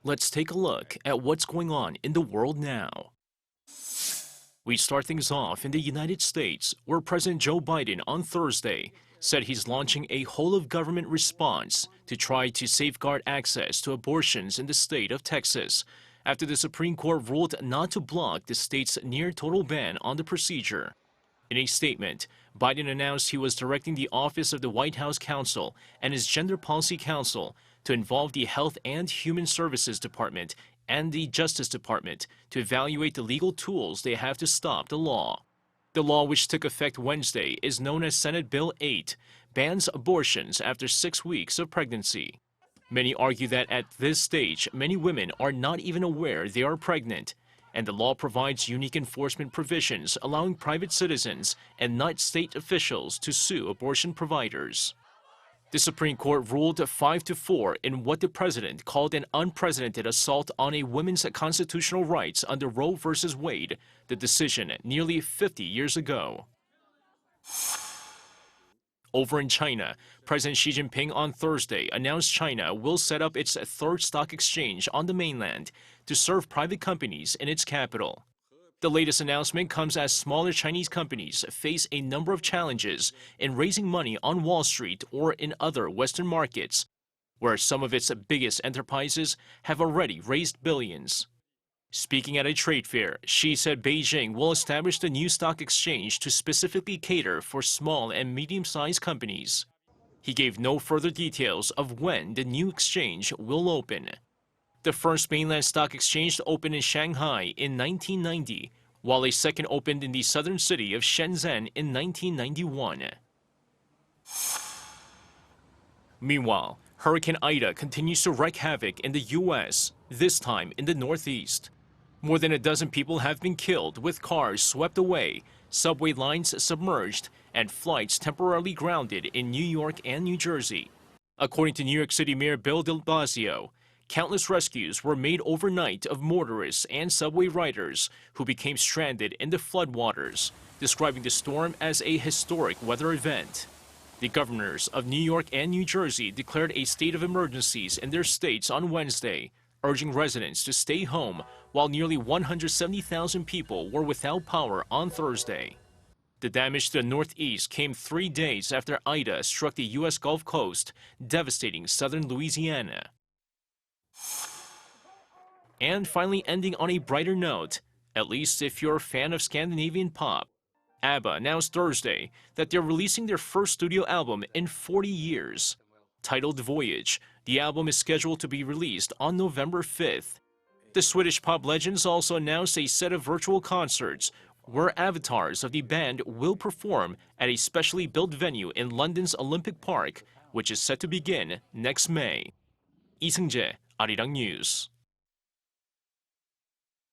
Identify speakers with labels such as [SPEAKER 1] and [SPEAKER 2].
[SPEAKER 1] Let's take a look at what's going on in the world now. We start things off in the United States, where President Joe Biden on Thursday said he's launching a whole-of-government response to try to safeguard access to abortions in the state of Texas, after the Supreme Court ruled not to block the state's near-total ban on the procedure. In a statement, Biden announced he was directing the Office of the White House Counsel and his Gender Policy Council to involve the Health and Human Services Department and the Justice Department to evaluate the legal tools they have to stop the law. The law, which took effect Wednesday, is known as Senate Bill 8, bans abortions after 6 weeks of pregnancy. Many argue that at this stage, many women are not even aware they are pregnant, and the law provides unique enforcement provisions allowing private citizens and not state officials to sue abortion providers. The Supreme Court ruled 5-4 in what the president called an unprecedented assault on a woman's constitutional rights under Roe v. Wade, the decision nearly 50 years ago. Over in China, President Xi Jinping on Thursday announced China will set up its third stock exchange on the mainland to serve private companies in its capital. The latest announcement comes as smaller Chinese companies face a number of challenges in raising money on Wall Street or in other Western markets, where some of its biggest enterprises have already raised billions. Speaking at a trade fair, Xi said Beijing will establish the new stock exchange to specifically cater for small and medium-sized companies. He gave no further details of when the new exchange will open. The first mainland stock exchange opened in Shanghai in 1990, while a second opened in the southern city of Shenzhen in 1991. Meanwhile, Hurricane Ida continues to wreak havoc in the U.S., this time in the Northeast. More than a dozen people have been killed, with cars swept away, subway lines submerged, and flights temporarily grounded in New York and New Jersey. According to New York City Mayor Bill de Blasio, countless rescues were made overnight of motorists and subway riders who became stranded in the floodwaters, describing the storm as a historic weather event. The governors of New York and New Jersey declared a state of emergencies in their states on Wednesday, urging residents to stay home while nearly 170,000 people were without power on Thursday. The damage to the Northeast came 3 days after Ida struck the U.S. Gulf Coast, devastating southern Louisiana. And finally, ending on a brighter note, at least if you're a fan of Scandinavian pop, ABBA announced Thursday that they're releasing their first studio album in 40 years. Titled Voyage, the album is scheduled to be released on November 5th. The Swedish pop legends also announced a set of virtual concerts where avatars of the band will perform at a specially built venue in London's Olympic Park, which is set to begin next May. 이승재, Arirang News.